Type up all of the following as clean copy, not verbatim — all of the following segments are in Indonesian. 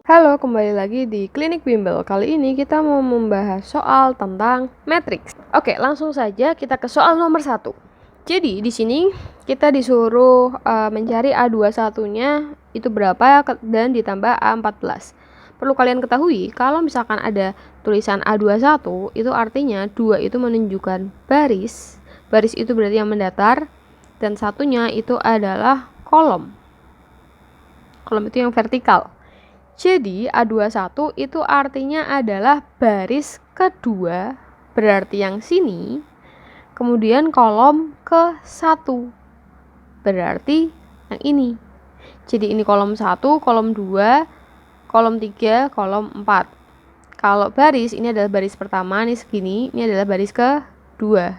Halo, kembali lagi di Klinik Bimbel. Kali ini kita mau membahas soal tentang matriks. Oke, langsung saja kita ke soal nomor 1. Jadi, di sini kita disuruh mencari A21-nya itu berapa dan ditambah A14. Perlu kalian ketahui, kalau misalkan ada tulisan A21, itu artinya 2 itu menunjukkan baris. Baris itu berarti yang mendatar, dan satunya itu adalah kolom. Kolom itu yang vertikal. Jadi A21 itu artinya adalah baris kedua, berarti yang sini, kemudian kolom ke-1, berarti yang ini. Jadi ini kolom 1, kolom 2, kolom 3, kolom 4. Kalau baris, ini adalah baris pertama, ini segini, ini adalah baris kedua.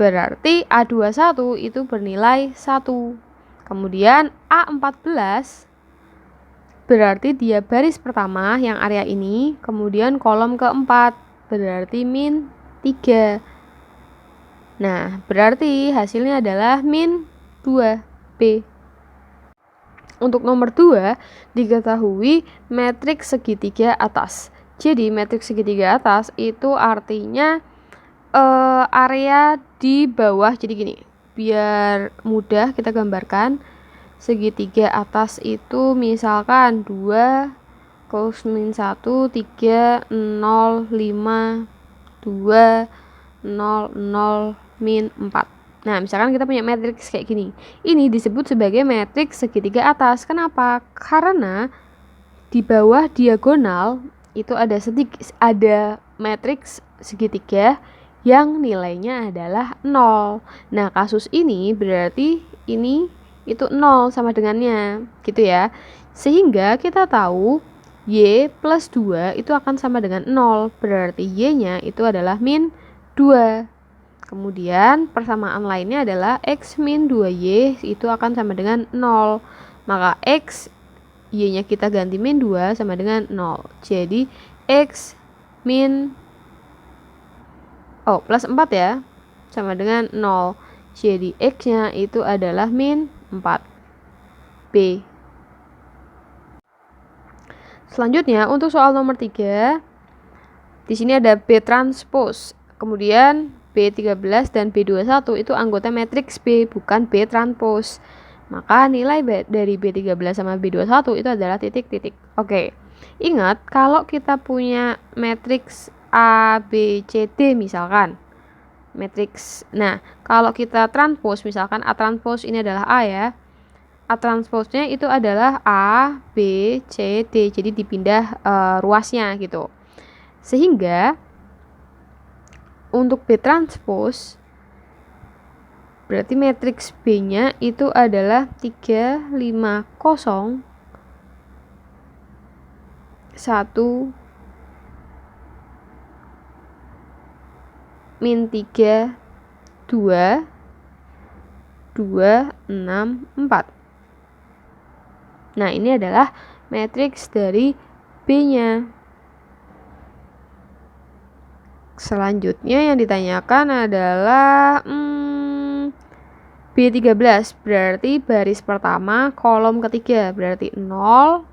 Berarti A21 itu bernilai 1. Kemudian A14 berarti dia baris pertama yang area ini, kemudian kolom keempat, berarti min 3. Nah, berarti hasilnya adalah min 2B. Untuk nomor 2, diketahui matriks segitiga atas. Jadi, matriks segitiga atas itu artinya area di bawah. Jadi gini, biar mudah kita gambarkan. Segitiga atas itu misalkan 2 cos min 1 3 0 5 2 0 0 min 4. Nah, misalkan kita punya matriks kayak gini. Ini disebut sebagai matriks segitiga atas. Kenapa? Karena di bawah diagonal itu ada matriks segitiga yang nilainya adalah 0. Nah, kasus ini berarti ini itu 0 sama dengannya, gitu ya. Sehingga kita tahu Y plus 2 itu akan sama dengan 0, berarti Y-nya itu adalah min 2. Kemudian persamaan lainnya adalah X min 2Y itu akan sama dengan 0. Maka X, Y-nya kita ganti min 2 sama dengan 0. Jadi X min plus 4 ya, sama dengan 0. Jadi X-nya itu adalah min 4B. Selanjutnya untuk soal nomor 3, di sini ada B transpose, kemudian B13 dan B21 itu anggota matriks B, bukan B transpose. Maka nilai dari B13 sama B21 itu adalah titik-titik. Oke. Ingat, kalau kita punya matriks A, B, C, D misalkan, matriks. Nah, kalau kita transpose, misalkan A transpose ini adalah A ya. A transpose-nya itu adalah A, B, C, D. Jadi dipindah ruasnya gitu. Sehingga untuk B transpose berarti matriks B-nya itu adalah 3, 5, 0, 1, min 3, 2, 2, 6, 4. Nah, ini adalah matriks dari B-nya. Selanjutnya yang ditanyakan adalah B13, berarti baris pertama kolom ketiga, berarti 0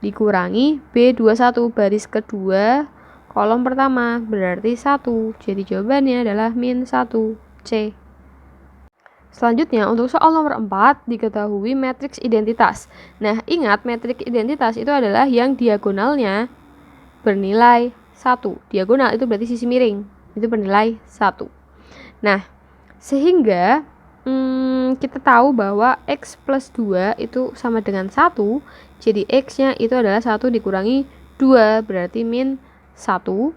dikurangi B21 baris kedua kolom pertama, berarti 1. Jadi jawabannya adalah min 1, C. Selanjutnya untuk soal nomor 4, diketahui matriks identitas. Nah, ingat matriks identitas itu adalah yang diagonalnya bernilai 1. Diagonal itu berarti sisi miring, itu bernilai 1. Nah, sehingga kita tahu bahwa X plus 2 itu sama dengan 1. Jadi X-nya itu adalah 1 dikurangi 2, berarti min 1.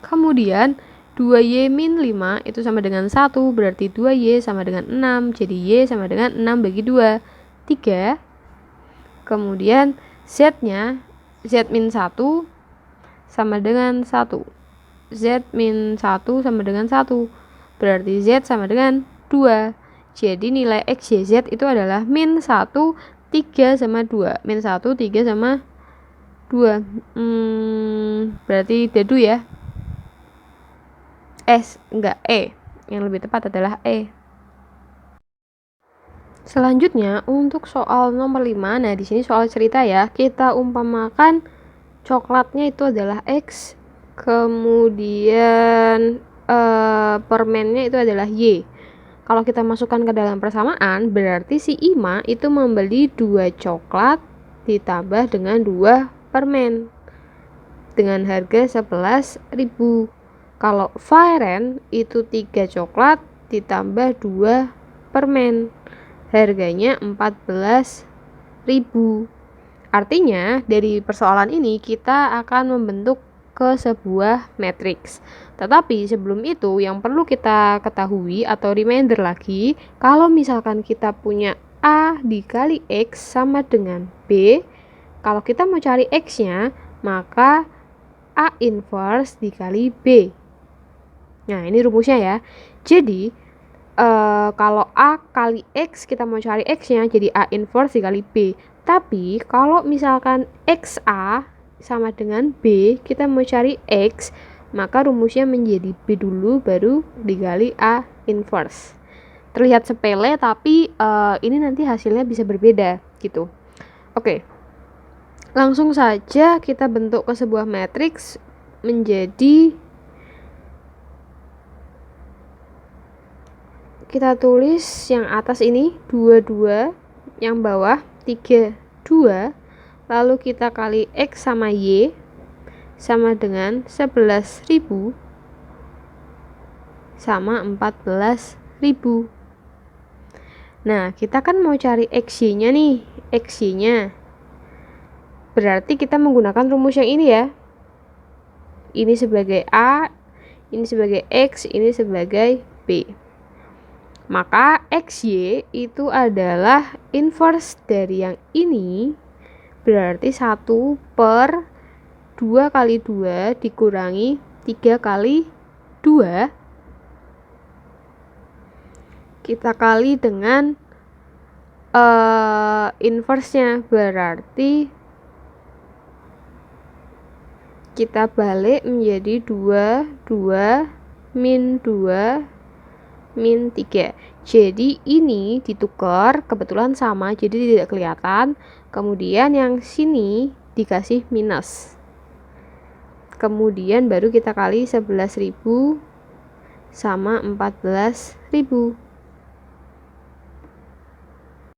Kemudian 2Y min 5 itu sama dengan 1, berarti 2Y sama dengan 6. Jadi Y sama dengan 6 bagi 2, 3. Kemudian Z-nya, Z min 1 sama dengan 1. Z min 1 sama dengan 1. Berarti Z sama dengan 2. Jadi nilai X, Y, Z itu adalah min 1, 3 sama 2. Min 1, 3 sama 2. Berarti dadu ya. Enggak, E. Yang lebih tepat adalah E. Selanjutnya untuk soal nomor 5. Nah, di sini soal cerita ya. Kita umpamakan coklatnya itu adalah X, kemudian permennya itu adalah Y. Kalau kita masukkan ke dalam persamaan, berarti si Ima itu membeli 2 coklat ditambah dengan 2 permen dengan harga 11.000. Kalau Fairen itu 3 coklat ditambah 2 permen, harganya 14.000. Artinya dari persoalan ini kita akan membentuk ke sebuah matriks. Tetapi sebelum itu yang perlu kita ketahui atau reminder lagi, kalau misalkan kita punya A dikali X sama dengan B, kalau kita mau cari X-nya, maka A inverse dikali B. Nah, ini rumusnya ya. Jadi, kalau A kali X, kita mau cari X-nya, jadi A inverse dikali B. Tapi, kalau misalkan XA sama dengan B, kita mau cari X, maka rumusnya menjadi B dulu, baru dikali A inverse. Terlihat sepele, tapi ini nanti hasilnya bisa berbeda, gitu. Oke. Langsung saja kita bentuk ke sebuah matriks menjadi, kita tulis yang atas ini 22, yang bawah 32, lalu kita kali X sama Y sama dengan 11.000 sama 14.000. Nah, kita kan mau cari XY-nya nih, XY-nya. Berarti kita menggunakan rumus yang ini ya. Ini sebagai A, ini sebagai X, ini sebagai B. Maka XY itu adalah inverse dari yang ini, berarti 1 per 2 kali 2 dikurangi 3 kali 2. Kita kali dengan inverse-nya, berarti kita balik menjadi 2, 2, min 2, min 3. Jadi ini ditukar, kebetulan sama, jadi tidak kelihatan. Kemudian yang sini dikasih minus. Kemudian baru kita kali 11.000 sama 14.000.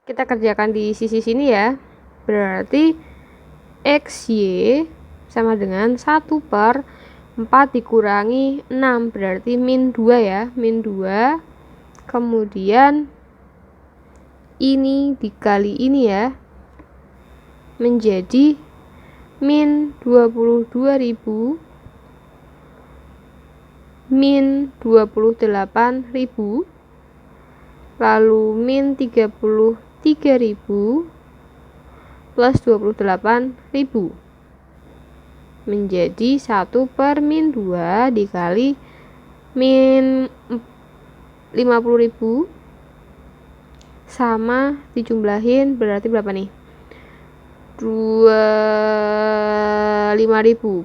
Kita kerjakan di sisi sini ya. Berarti XY sama dengan 1 per 4 dikurangi 6, berarti min 2 ya, min 2. Kemudian ini dikali ini ya, menjadi min 22.000 min 28.000, lalu min 33.000 plus 28.000 menjadi 1 per min 2 dikali min 50.000 sama dijumlahin berarti berapa nih? 25.000,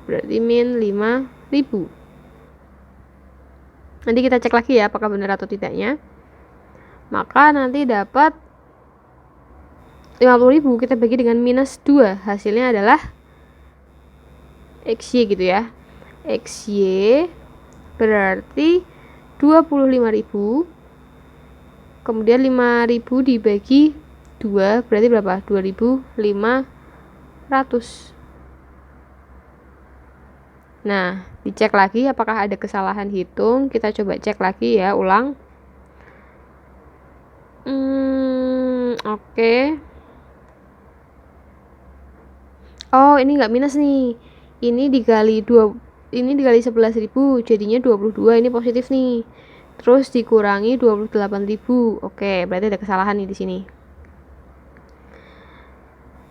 berarti min 5.000. Nanti kita cek lagi ya apakah benar atau tidaknya. Maka nanti dapat 50.000 kita bagi dengan minus 2, hasilnya adalah XY gitu ya. XY berarti 25.000, kemudian 5.000 dibagi 2 berarti berapa? 2.500. Nah, dicek lagi apakah ada kesalahan hitung. Kita coba cek lagi ya, ulang. Oke. Oh, ini nggak minus nih. Ini dikali 11.000 jadinya 22, ini positif nih. Terus dikurangi 28.000. Oke, berarti ada kesalahan nih di sini.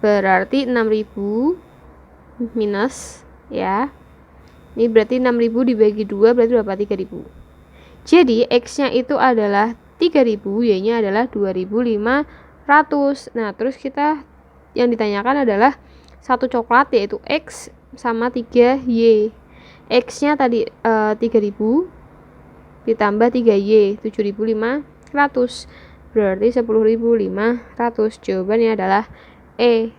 Berarti 6.000 minus ya. Ini berarti 6.000 dibagi 2 berarti berapa? 3.000. Jadi X-nya itu adalah 3.000, Y-nya adalah 2.500. Nah, terus kita yang ditanyakan adalah satu coklat yaitu X sama 3Y. X-nya tadi 3.000 ditambah 3Y 7.500, berarti 10.500. Jawabannya adalah E.